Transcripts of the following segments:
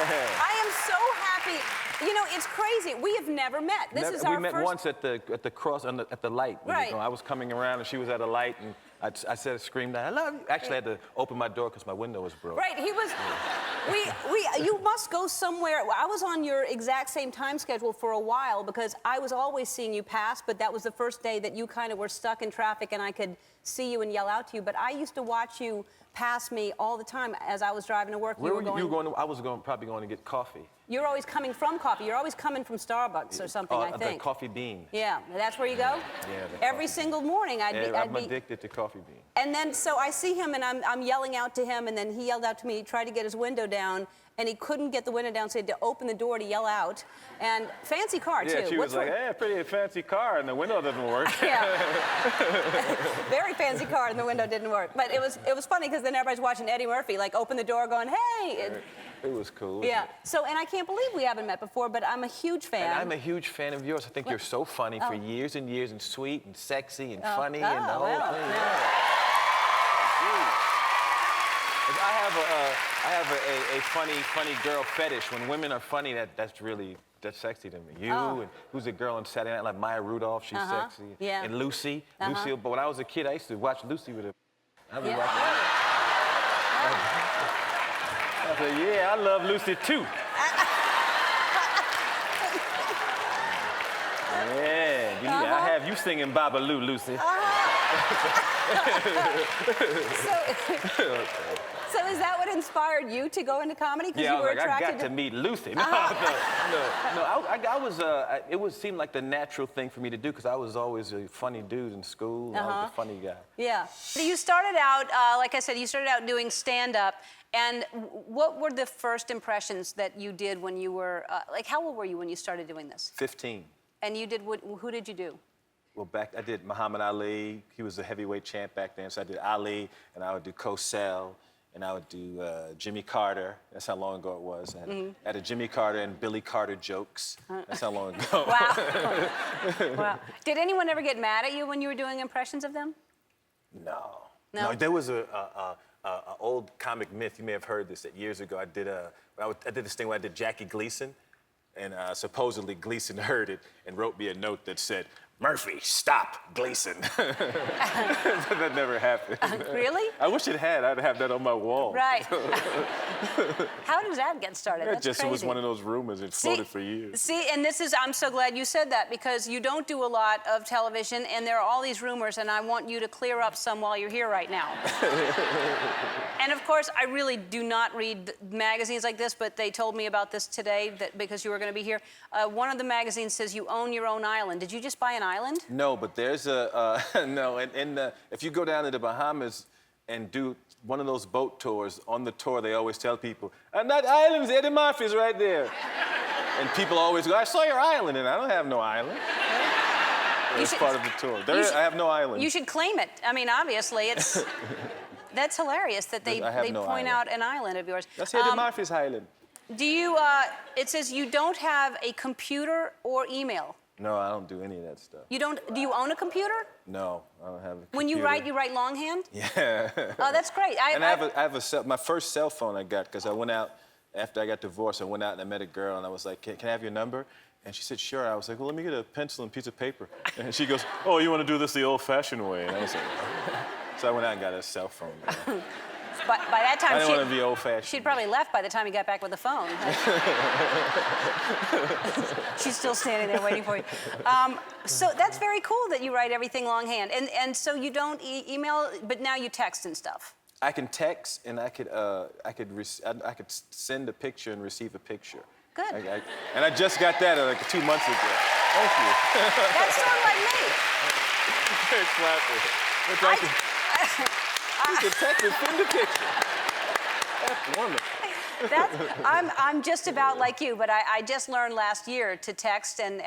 I am so happy. You know, it's crazy. We have never met. This is our We met first... once at the cross, at the light. Right. I was coming around and she was at a light, and I screamed out, "I love you." Actually, I had to open my door because my window was broke. Right, he was... You must go somewhere. I was on your exact same time schedule for a while because I was always seeing you pass, but that was the first day that you kind of were stuck in traffic and I could see you and yell out to you. But I used to watch you pass me all the time as I was driving to work. Where were you going? I was probably going to get coffee. You're always coming from coffee. You're always coming from Starbucks or something, I think. The Coffee Bean. Yeah, that's where you go? Yeah. Every single morning I'd be... I'm addicted to Coffee Bean. And then, so I see him and I'm yelling out to him, and then he yelled out to me. He tried to get his window down, and he couldn't get the window down, so he had to open the door to yell out. And fancy car, too. Yeah, she was like, "Hey, pretty fancy car, and the window doesn't work." Yeah. Very fancy car, and the window didn't work. But it was funny, because then everybody's watching Eddie Murphy, like, open the door going, "Hey!" It was cool. Yeah. So, and I can't believe we haven't met before, but I'm a huge fan. And I'm a huge fan of yours. I think you're so funny for years and years, and sweet and sexy and funny and the whole thing. Yeah. I have a funny girl fetish. When women are funny, that's sexy to me. You and who's the girl on Saturday Night, like Maya Rudolph, she's sexy. Yeah. And Lucy. Lucy, but when I was a kid, I used to watch Lucy with her. I was watching I said, "Yeah, I love Lucy too." Yeah, I have you singing Babaloo, Lucy. So is that what inspired you to go into comedy? Yeah, you were I got to meet Lucy. No. It seemed like the natural thing for me to do because I was always a funny dude in school. I was a funny guy. Yeah. So you started out, like I said, you started out doing stand-up. And what were the first impressions that you did when you were, like, how old were you when you started doing this? 15. And you did, who did you do? Well, I did Muhammad Ali. He was a heavyweight champ back then, so I did Ali, and I would do Cosell, and I would do Jimmy Carter. That's how long ago it was. I had a Jimmy Carter and Billy Carter jokes. That's how long ago. Wow. Wow. Did anyone ever get mad at you when you were doing impressions of them? No. No, there was a old comic myth. You may have heard this. That years ago, I did this thing where I did Jackie Gleason, and supposedly Gleason heard it and wrote me a note that said, "Murphy, stop Gleason." That never happened. Really? I wish it had. I'd have that on my wall. Right. How does that get started? That's just crazy. It was one of those rumors. It floated for years. See, and I'm so glad you said that because you don't do a lot of television, and there are all these rumors, and I want you to clear up some while you're here right now. And of course, I really do not read magazines like this, but they told me about this today because you were going to be here. One of the magazines says you own your own island. Did you just buy an island? No, but there's if you go down to the Bahamas and do one of those boat tours, on the tour they always tell people, "And that island's Eddie Murphy's right there." And people always go, "I saw your island," and I don't have no island. It's part of the tour. I have no island. You should claim it. I mean, obviously, it's... That's hilarious that they point out an island of yours. That's Eddie Murphy's island. Do you, it says you don't have a computer or email. No, I don't do any of that stuff. You don't, do you own a computer? No, I don't have a computer. When you write longhand? Yeah. Oh, that's great. My first cell phone I got, because I went out, after I got divorced, I went out and I met a girl and I was like, can I have your number? And she said, sure. I was like, well, let me get a pencil and a piece of paper. And she goes, oh, you want to do this the old-fashioned way? And I was like, so I went out and got a cell phone. But by that time, I didn't want to be old-fashioned. She'd probably left by the time you got back with the phone. She's still standing there waiting for you. So that's very cool that you write everything longhand. And so you don't email, but now you text and stuff. I can text, and I could send a picture and receive a picture. Good. And I just got that like 2 months ago. Thank you. That's sort of like me. It's clapping. You can text and send a picture. That's wonderful. I'm just about like you, but I just learned last year to text and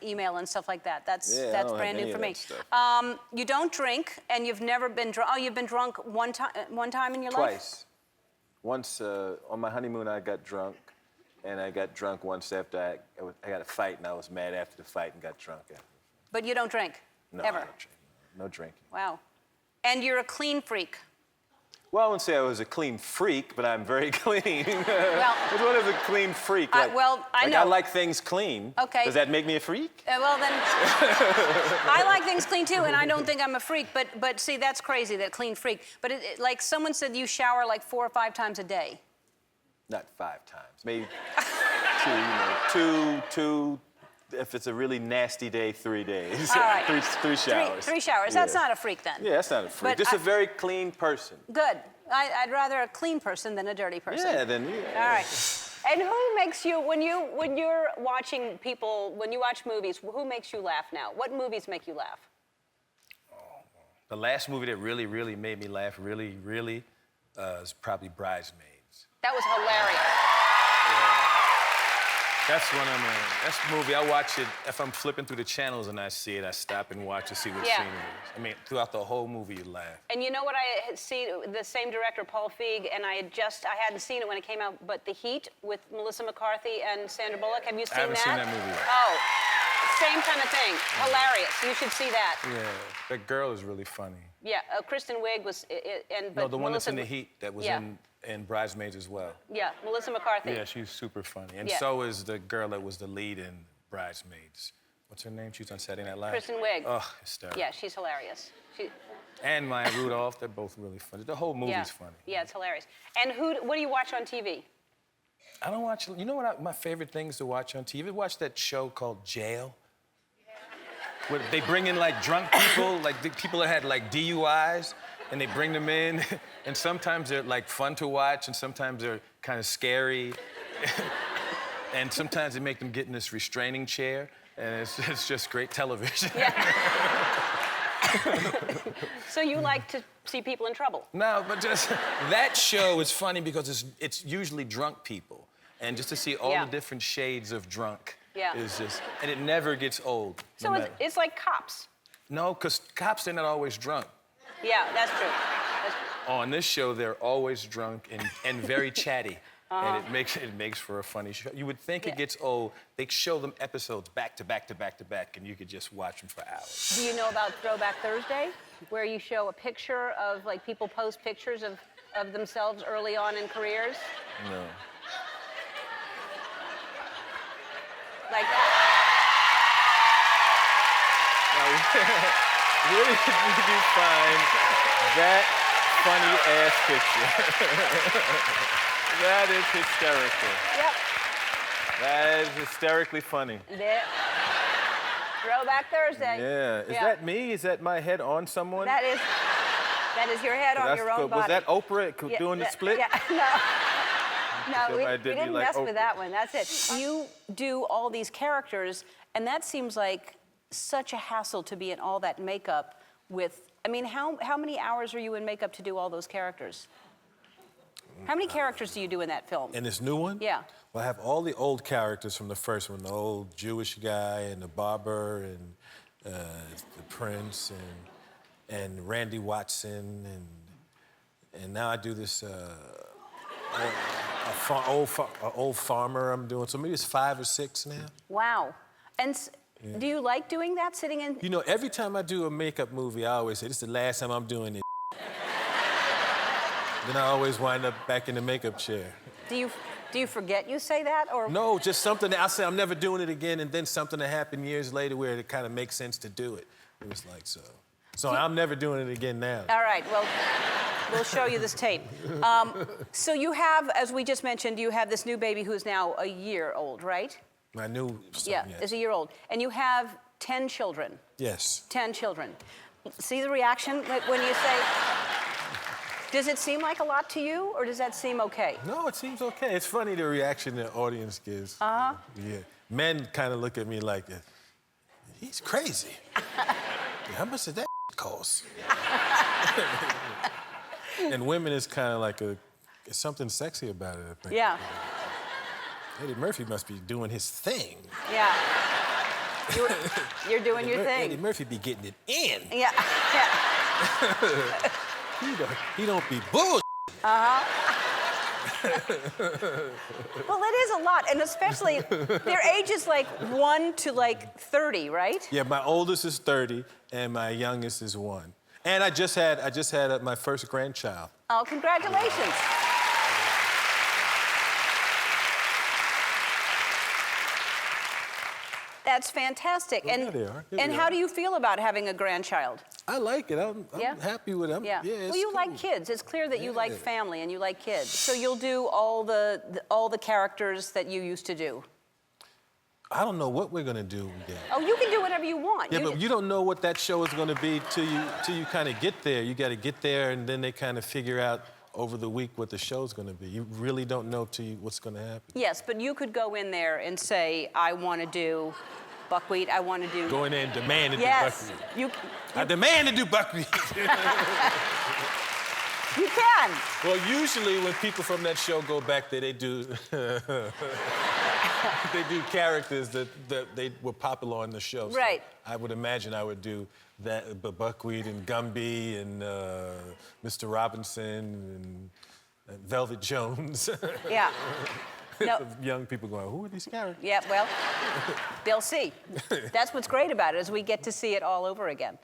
email and stuff like that. That's brand new for me. You don't drink, and you've never been drunk. Oh, you've been drunk one time in your life? Twice. Once on my honeymoon, I got drunk, and I got drunk once after I got a fight, and I was mad after the fight and got drunk after. But you don't drink? No, ever? I don't drink. No drinking. Wow. And you're a clean freak? Well, I wouldn't say I was a clean freak, but I'm very clean. Well, what is a clean freak? Like, I know. I like things clean. Okay. Does that make me a freak? Well, then, I like things clean too, and I don't think I'm a freak. But see, that's crazy, that clean freak. But like someone said, you shower like 4 or 5 times a day. Not 5 times, maybe 2. You know, two. If it's a really nasty day, 3 days. All right. three showers. Three showers. Yeah. That's not a freak then. Yeah, that's not a freak. But Just a very clean person. Good. I'd rather a clean person than a dirty person. Yeah, then. Yeah. All right. And who makes you when you're watching people, when you watch movies, who makes you laugh now? What movies make you laugh? The last movie that really, really made me laugh, really, is probably Bridesmaids. That was hilarious. That's a movie. I watch it, if I'm flipping through the channels and I see it, I stop and watch to see what scene it is. I mean, throughout the whole movie, you laugh. And you know what I had seen, the same director, Paul Feig, and I hadn't seen it when it came out, but The Heat with Melissa McCarthy and Sandra Bullock. Have you seen that? I haven't seen that movie yet. Oh, same kind of thing. Hilarious. You should see that. Yeah, that girl is really funny. Yeah, Kristen Wiig was, but No, the one that's Melissa, in The Heat that was in Bridesmaids as well. Yeah, Melissa McCarthy. Yeah, she's super funny. And so is the girl that was the lead in Bridesmaids. What's her name? She was on Saturday Night Live. Kristen Wiig. Oh, hysterical. Yeah, she's hilarious. And Maya Rudolph, they're both really funny. The whole movie's funny. Yeah, it's hilarious. And what do you watch on TV? I don't watch, you know what my favorite things to watch on TV? Watch that show called Jail? Where they bring in like drunk people, like the people that had like DUIs, and they bring them in, and sometimes they're like fun to watch, and sometimes they're kind of scary. And sometimes they make them get in this restraining chair, and it's just great television. Yeah. So you like to see people in trouble? No, but just that show is funny because it's usually drunk people, and just to see all the different shades of drunk is just, and it never gets old. So it's like Cops. No, because cops, they're not always drunk. Yeah, that's true. On this show, they're always drunk and very chatty. And it makes for a funny show. You would think it gets old. They show them episodes back to back to back to back, and you could just watch them for hours. Do you know about Throwback Thursday, where you show a picture of, like, people post pictures of themselves early on in careers? No. Like, Where did you find that funny-ass picture? That is hysterical. yep. That is hysterically funny. Yeah. Throwback Thursday. Yeah. Is that me? Is that my head on someone? That is your head on your own body. Was that Oprah doing the split? Yeah, no, we did didn't like mess Oprah. with that one. That's it. You do all these characters, and that seems like such a hassle to be in all that makeup with. I mean, how many hours are you in makeup to do all those characters? How many characters do you do in that film? In this new one? Yeah. Well, I have all the old characters from the first one, the old Jewish guy and the barber and the prince and Randy Watson and now I do this old farmer I'm doing. So maybe it's 5 or 6 now. Wow. And do you like doing that, sitting in? You know, every time I do a makeup movie, I always say, this is the last time I'm doing it. Then I always wind up back in the makeup chair. Do you forget you say that, or? No, just something that I say I'm never doing it again, and then something that happened years later where it kind of makes sense to do it. It was like so. So I'm never doing it again now. All right, well, we'll show you this tape. So you have, as we just mentioned, you have this new baby who's now a year old, right? My new son, Yeah, yes. is a year old. And you have 10 children. Yes. 10 children. See the reaction when you say, does it seem like a lot to you, or does that seem okay? No, it seems okay. It's funny the reaction the audience gives. Uh-huh. Yeah. Men kind of look at me like, he's crazy. How much did that cost? And women is kind of like there's something sexy about it, I think. Yeah. Eddie Murphy must be doing his thing. Yeah. You're doing your thing. Eddie Murphy be getting it in. Yeah. Yeah. He don't be bull. Uh-huh. Well, it is a lot, and especially their age is like 1 to like 30, right? Yeah, my oldest is 30, and my youngest is 1. And I just had my first grandchild. Oh, congratulations. That's fantastic. Well, and there they are. Here and we how are. do you feel about having a grandchild? I like it. I'm Yeah? happy with it. Yeah. It's Well, you like cool. kids. It's clear that you like Yeah. family and you like kids. So you'll do all the characters that you used to do. I don't know what we're gonna do yet. Oh, you can do whatever you want. Yeah, but you don't know what that show is gonna be till you kind of get there. You got to get there, and then they kind of figure out over the week what the show's gonna be. You really don't know what's gonna happen. Yes, but you could go in there and say, I want to do buckwheat. I want to do. Go in there and demand to Yes, do buckwheat. you I demand to do buckwheat. you can. Well, usually when people from that show go back there, they do they do characters that they were popular on the show. So Right. I would imagine I would do that, Buckwheat and Gumby and Mr. Robinson and Velvet Jones. Yeah. No. Young people going, who are these characters? Yeah, well, they'll see. That's what's great about it, is we get to see it all over again.